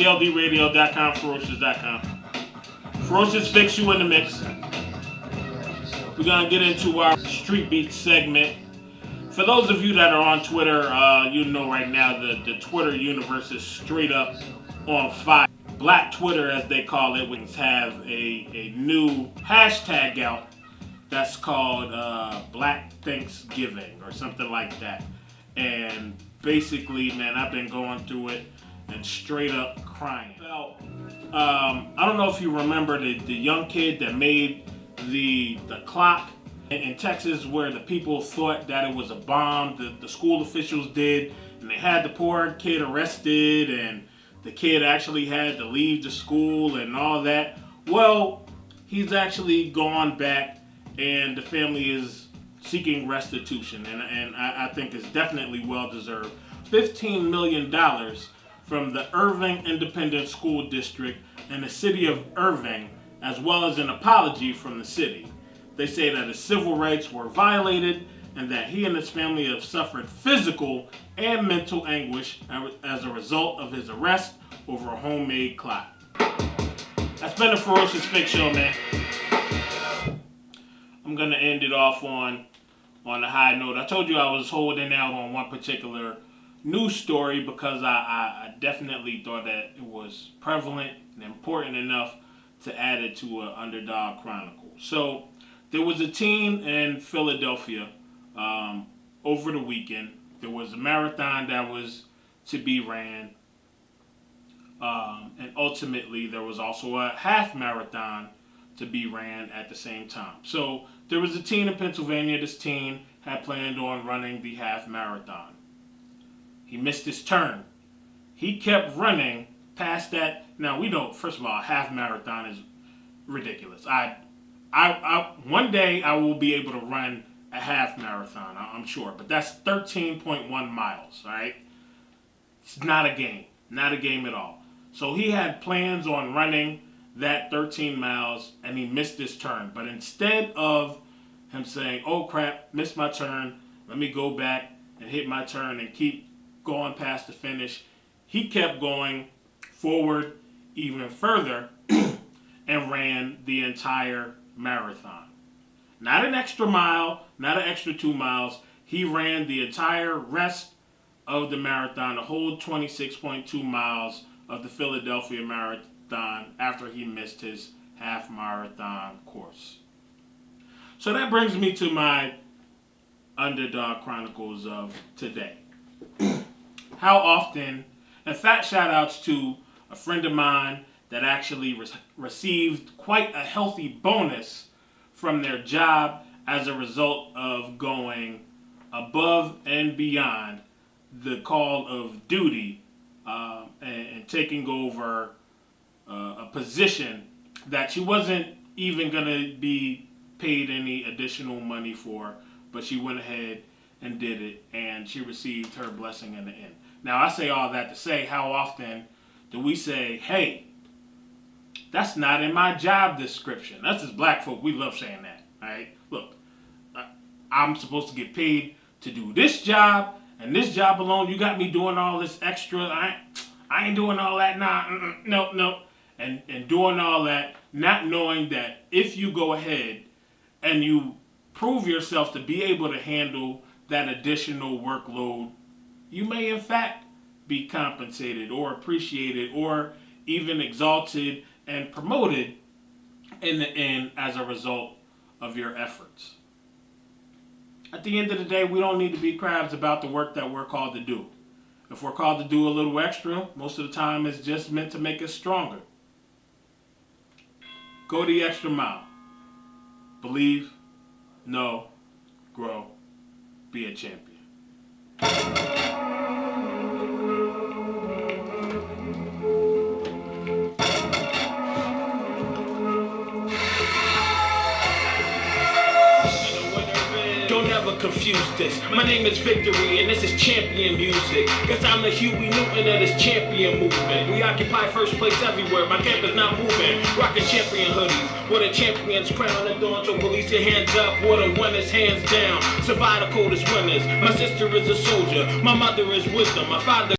BLDradio.com, PharaohShus.com. PharaohShus FIXX you in the mix. We're going to get into our Street Beat segment. For those of you that are on Twitter, you know right now the Twitter universe is straight up on fire. Black Twitter, as they call it, which have a new hashtag out that's called Black Thanksgiving or something like that. And basically, man, I've been going through it and straight up crying. Well, I don't know if you remember the young kid that made the clock in Texas where the people thought that it was a bomb. The school officials did, and they had the poor kid arrested, and the kid actually had to leave the school and all that. Well, he's actually gone back, and the family is seeking restitution, and I think it's definitely well deserved. $15 million from the Irving Independent School District and the city of Irving, as well as an apology from the city. They say that his civil rights were violated and that he and his family have suffered physical and mental anguish as a result of his arrest over a homemade clock. That's been the PharaohShus FIXX show, man. I'm going to end it off on a high note. I told you I was holding out on one particular news story because I definitely thought that it was prevalent and important enough to add it to an Underdog Chronicle. So there was a teen in Philadelphia over the weekend. There was a marathon that was to be ran. And ultimately there was also a half marathon to be ran at the same time. So there was a teen in Pennsylvania. This teen had planned on running the half marathon. He missed his turn. He kept running past that. Now we know, first of all, a half marathon is ridiculous. One day I will be able to run a half marathon, I'm sure, but that's 13.1 miles, right? It's not a game. Not a game at all. So he had plans on running that 13 miles, and he missed his turn. But instead of him saying, oh crap, missed my turn, let me go back and hit my turn and keep going past the finish, he kept going forward even further and ran the entire marathon. Not an extra mile, not an extra 2 miles. He ran the entire rest of the marathon, the whole 26.2 miles of the Philadelphia Marathon after he missed his half marathon course. So that brings me to my Underdog Chronicles of today. How often, and fat shout outs to a friend of mine that actually received quite a healthy bonus from their job as a result of going above and beyond the call of duty and taking over a position that she wasn't even going to be paid any additional money for, but she went ahead and did it, and she received her blessing in the end. Now, I say all that to say, how often do we say, hey, that's not in my job description? That's as black folk, we love saying that, all right? Look, I'm supposed to get paid to do this job, and this job alone, you got me doing all this extra. I ain't doing all that. Nah, no. And doing all that, not knowing that if you go ahead and you prove yourself to be able to handle that additional workload, you may in fact be compensated or appreciated or even exalted and promoted in the end as a result of your efforts. At the end of the day, we don't need to be crabs about the work that we're called to do. If we're called to do a little extra, most of the time it's just meant to make us stronger. Go the extra mile. Believe, know, grow, be a champion. Don't ever confuse this. My name is Victory and this is champion music. Guess I'm the Huey Newton of this champion movement. We occupy first place everywhere. My camp is not moving. Rocking champion hoodies with a champion's crown adorned. So police your hands up, for the winners hands down. Survive the coldest winners. My sister is a soldier. My mother is wisdom. My father